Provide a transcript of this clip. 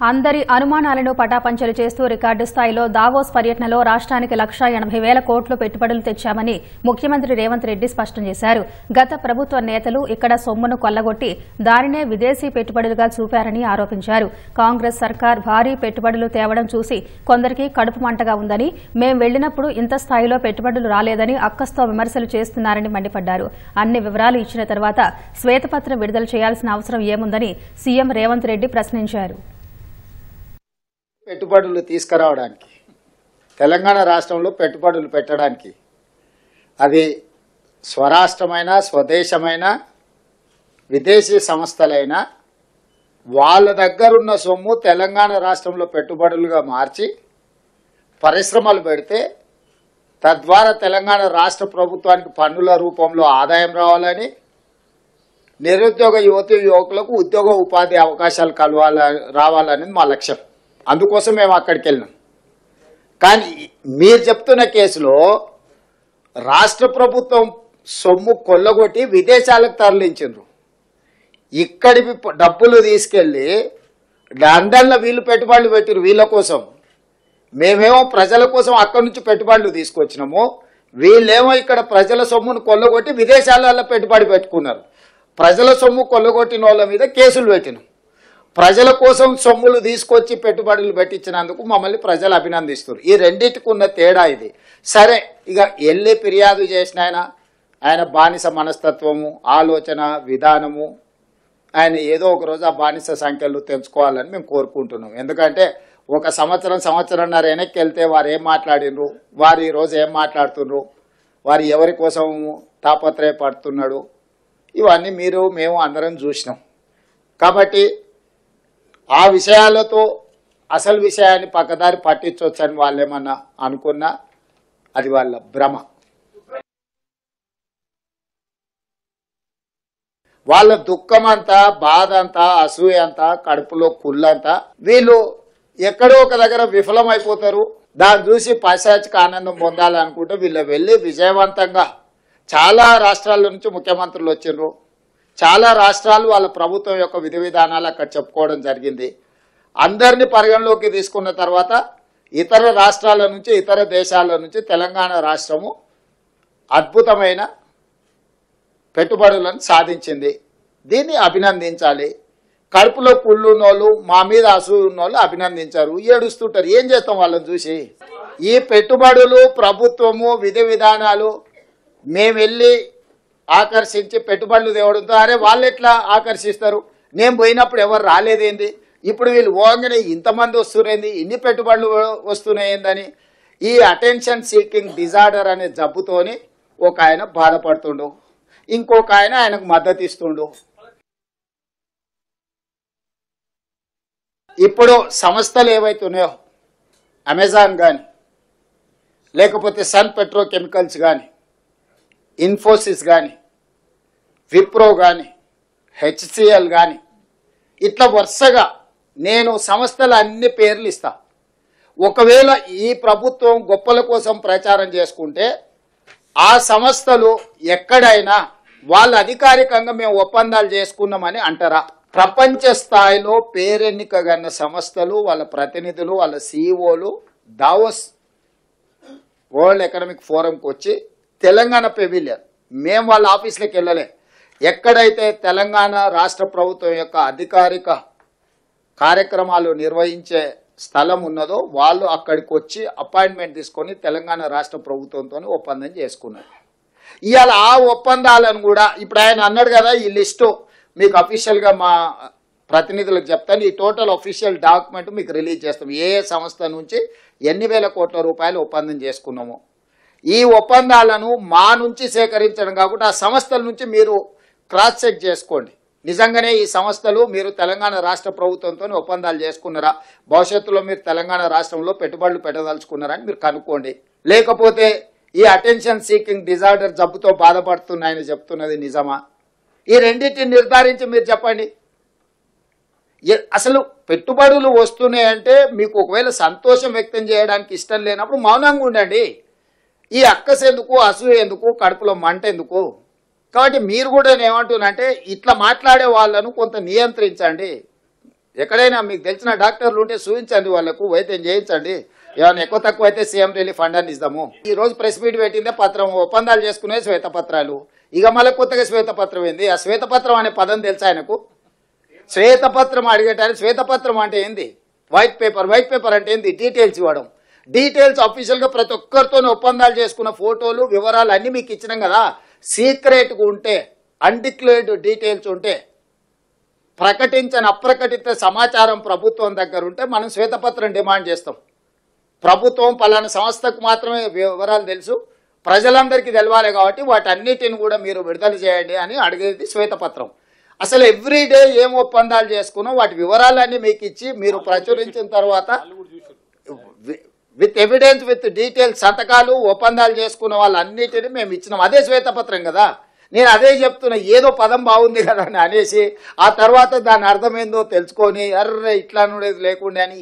అందరి అనుమానాలను పటాపంచలు చేస్తూ రికార్డు స్థాయిలో దావోస్ పర్యటనలో రాష్ట్రానికి 1,80,000 కోట్లు పెట్టుబడులు తెచ్చామని ముఖ్యమంత్రి రేవంత్ రెడ్డి స్పష్టం చేశారు. గత ప్రభుత్వ నేతలు ఇక్కడ సొమ్మును కొల్లగొట్టి దానినే విదేశీ పెట్టుబడులుగా చూపారని ఆరోపించారు. కాంగ్రెస్ సర్కార్ భారీ పెట్టుబడులు తేవడం చూసి కొందరికి కడుపు మంటగా ఉందని, మేం వెళ్లినప్పుడు ఇంత స్థాయిలో పెట్టుబడులు రాలేదని అక్కస్తో విమర్శలు చేస్తున్నారని మండిపడ్డారు. అన్ని వివరాలు ఇచ్చిన తర్వాత శ్వేతపత్రం విడుదల చేయాల్సిన అవసరం ఏముందని సీఎం రేవంత్ రెడ్డి ప్రశ్నించారు. పెట్టుబడులు తీసుకురావడానికి, తెలంగాణ రాష్ట్రంలో పెట్టుబడులు పెట్టడానికి, అది స్వరాష్ట్రమైన స్వదేశమైన విదేశీ సంస్థలైనా వాళ్ళ దగ్గరున్న సొమ్ము తెలంగాణ రాష్ట్రంలో పెట్టుబడులుగా మార్చి పరిశ్రమలు పెడితే తద్వారా తెలంగాణ రాష్ట్ర ప్రభుత్వానికి పన్నుల రూపంలో ఆదాయం రావాలని, నిరుద్యోగ యువతీ యువకులకు ఉద్యోగ ఉపాధి అవకాశాలు రావాలనేది మా లక్ష్యం. అందుకోసం మేము అక్కడికి వెళ్ళినాం. కానీ మీరు చెప్తున్న కేసులో రాష్ట్ర ప్రభుత్వం సొమ్ము కొల్లగొట్టి విదేశాలకు తరలించారు. ఇక్కడి డబ్బులు తీసుకెళ్లి లండన్లో వీళ్ళు పెట్టుబడులు పెట్టారు వీళ్ళ కోసం. మేమేమో ప్రజల కోసం అక్కడి నుంచి పెట్టుబడులు తీసుకొచ్చినాము. వీళ్ళేమో ఇక్కడ ప్రజల సొమ్మును కొల్లగొట్టి విదేశాలలో పెట్టుబడి పెట్టుకున్నారు. ప్రజల సొమ్ము కొల్లగొట్టిన వాళ్ళ మీద కేసులు పెట్టినాం. ప్రజల కోసం సొమ్ములు తీసుకొచ్చి పెట్టుబడులు పెట్టించినందుకు మమ్మల్ని ప్రజలు అభినందిస్తారు. ఈ రెండింటికి ఉన్న తేడా ఇది. సరే, ఇక వెళ్ళి ఫిర్యాదు చేసిన ఆయన బానిస మనస్తత్వము, ఆలోచన విధానము, ఆయన ఏదో ఒక రోజు ఆ బానిస సంఖ్యలు తెంచుకోవాలని మేము కోరుకుంటున్నాం. ఎందుకంటే ఒక సంవత్సరంన్నర వెనక్కి వెళ్తే వారు ఏం మాట్లాడినరు, వారు ఈరోజు ఏం మాట్లాడుతున్నారు, వారు ఎవరి కోసం తాపత్రయపడుతున్నాడు, ఇవన్నీ మేము అందరం చూసినాం. కాబట్టి ఆ విషయాలతో అసలు విషయాన్ని పక్కదారి పట్టించవచ్చని వాళ్ళు ఏమన్నా అనుకున్నా అది వాళ్ళ భ్రమ. వాళ్ళ దుఃఖమంతా, బాధ అంతా, అసూయ అంతా, కడుపులో కుళ్ళంతా వీళ్ళు ఎక్కడో ఒక దగ్గర విఫలమైపోతారు. దాన్ని చూసి పైశాచిక ఆనందం పొందాలనుకుంటే వీళ్ళు వెళ్ళి విజయవంతంగా చాలా రాష్ట్రాల నుంచి ముఖ్యమంత్రులు వచ్చిండ్రు. చాలా రాష్ట్రాలు వాళ్ళ ప్రభుత్వం యొక్క విధి విధానాలు అక్కడ చెప్పుకోవడం జరిగింది. అందరినీ పరిగణలోకి తీసుకున్న తర్వాత ఇతర రాష్ట్రాల నుంచి, ఇతర దేశాల నుంచి తెలంగాణ రాష్ట్రము అద్భుతమైన పెట్టుబడులను సాధించింది. దీన్ని అభినందించాలి. కడుపులో కుళ్ళున్నోళ్ళు, మా మీద అసూయ ఉన్నోళ్ళు అభినందించారు, ఏడుస్తుంటారు. ఏం చేస్తాం వాళ్ళని చూసి? ఈ పెట్టుబడులు, ప్రభుత్వము, విధి విధానాలు మేము వెళ్ళి ఆకర్షించి పెట్టుబడులు తేవడంతో అరే వాళ్ళు ఎట్లా ఆకర్షిస్తారు, నేను పోయినప్పుడు ఎవరు రాలేదేంది, ఇప్పుడు వీళ్ళు పోగానే ఇంతమంది వస్తున్నాయింది, ఇన్ని పెట్టుబడులు వస్తున్నాయిందని ఈ అటెన్షన్ సీకింగ్ డిజార్డర్ అనే జబ్బుతోని ఒక ఆయన బాధపడుతుండు, ఇంకొక ఆయనకు మద్దతు ఇస్తుండు. ఇప్పుడు సంస్థలు ఏవైతున్నాయో అమెజాన్ కానీ, లేకపోతే సన్ పెట్రోకెమికల్స్ కానీ, ఇన్ఫోసిస్ కానీ, విప్రో కానీ, హెచ్సిఎల్ కానీ, ఇట్లా వరుసగా నేను సంస్థల అన్ని పేర్లు ఇస్తా. ఒకవేళ ఈ ప్రభుత్వం గొప్పల కోసం ప్రచారం చేసుకుంటే ఆ సంస్థలు ఎక్కడైనా వాళ్ళు అధికారికంగా మేము ఒప్పందాలు చేసుకున్నామని అంటారా? ప్రపంచ స్థాయిలో పేరెన్నికగన్న సంస్థలు, వాళ్ళ ప్రతినిధులు, వాళ్ళ సిఇఓలు దావోస్ వరల్డ్ ఎకనామిక్ ఫోరంకి వచ్చి తెలంగాణ పెవిలియన్, మేము వాళ్ళ ఆఫీసులకు వెళ్ళలే, ఎక్కడైతే తెలంగాణ రాష్ట్ర ప్రభుత్వం యొక్క అధికారిక కార్యక్రమాలు నిర్వహించే స్థలం ఉన్నదో వాళ్ళు అక్కడికి వచ్చి అపాయింట్మెంట్ తీసుకొని తెలంగాణ రాష్ట్ర ప్రభుత్వంతో ఒప్పందం చేసుకున్నారు. ఇవాళ ఆ ఒప్పందాలను కూడా ఇప్పుడు ఆయన అన్నాడు కదా, ఈ లిస్టు మీకు అఫీషియల్గా మా ప్రతినిధులకు చెప్తాను, ఈ టోటల్ అఫీషియల్ డాక్యుమెంట్ మీకు రిలీజ్ చేస్తాం. ఏ సంస్థ నుంచి ఎన్ని వేల కోట్ల రూపాయలు ఒప్పందం చేసుకున్నామో ఈ ఒప్పందాలను మా నుంచి సేకరించడం కాకుండా ఆ సంస్థల నుంచి మీరు క్రాస్ చెక్ చేసుకోండి. నిజంగానే ఈ సంస్థలు మీరు తెలంగాణ రాష్ట్ర ప్రభుత్వంతో ఒప్పందాలు చేసుకున్నారా, భవిష్యత్తులో మీరు తెలంగాణ రాష్ట్రంలో పెట్టుబడులు పెట్టదలుచుకున్నారా అని మీరు కనుక్కోండి. లేకపోతే ఈ అటెన్షన్ సీకింగ్ డిజార్డర్ జబ్బుతో బాధపడుతున్నాయని చెప్తున్నది నిజమా? ఈ రెండింటిని నిర్ధారించి మీరు చెప్పండి. అసలు పెట్టుబడులు వస్తున్నాయంటే మీకు ఒకవేళ సంతోషం వ్యక్తం చేయడానికి ఇష్టం లేనప్పుడు మౌనంగా ఉండండి. ఈ అక్కస ఎందుకు, అసూయ ఎందుకు, కడుపులో మంట ఎందుకు? కాబట్టి మీరు కూడా ఏమంటున్నారంటే ఇట్లా మాట్లాడే వాళ్ళను కొంత నియంత్రించండి. ఎక్కడైనా మీకు తెలిసిన డాక్టర్లు ఉంటే చూపించండి, వాళ్ళకు వైద్యం చేయించండి. ఏమైనా ఎక్కువ తక్కువ అయితే సీఎం రిలీఫ్ ఫండ్ అని ఇద్దాము. ఈ రోజు ప్రెస్ మీట్ పెట్టిందే పత్రం, ఒప్పందాలు చేసుకునే శ్వేతపత్రాలు. ఇక మళ్ళీ కొత్తగా శ్వేతపత్రం ఏంది? ఆ శ్వేతపత్రం అనే పదం తెలుసా ఆయనకు? శ్వేతపత్రం అడిగేటానికి శ్వేతపత్రం అంటే ఏంది? White paper. వైట్ పేపర్ అంటే ఏంది? డీటెయిల్స్ ఇవ్వడం. డీటెయిల్స్ అఫీషియల్గా ప్రతి ఒక్కరితో ఒప్పందాలు చేసుకున్న ఫోటోలు వివరాలు అన్నీ మీకు ఇచ్చినాం కదా. సీక్రెట్గా ఉంటే, అన్డిక్లేర్డ్ డీటెయిల్స్ ఉంటే, ప్రకటించని అప్రకటిత సమాచారం ప్రభుత్వం దగ్గర ఉంటే మనం శ్వేతపత్రం డిమాండ్ చేస్తాం. ప్రభుత్వం పలానా సంస్థకు మాత్రమే వివరాలు తెలుసు, ప్రజలందరికీ తెలవాలి కాబట్టి వాటన్నిటిని కూడా మీరు విడుదల చేయండి అని అడిగేది శ్వేతపత్రం. అసలు ఎవ్రీడే ఏం ఒప్పందాలు చేసుకున్నా వాటి వివరాలన్నీ మీకు ఇచ్చి మీరు ప్రచురించిన తర్వాత విత్ ఎవిడెన్స్ విత్ డీటెయిల్స్ సంతకాలు ఒప్పందాలు చేసుకున్న వాళ్ళన్నిటిని మేము ఇచ్చినాం. అదే శ్వేతపత్రం కదా. నేను అదే చెప్తున్నా, ఏదో పదం బాగుంది కదా అని అనేసి ఆ తర్వాత దాని అర్థం ఏందో తెలుసుకొని అర్రే ఇట్లా లేకుండా అని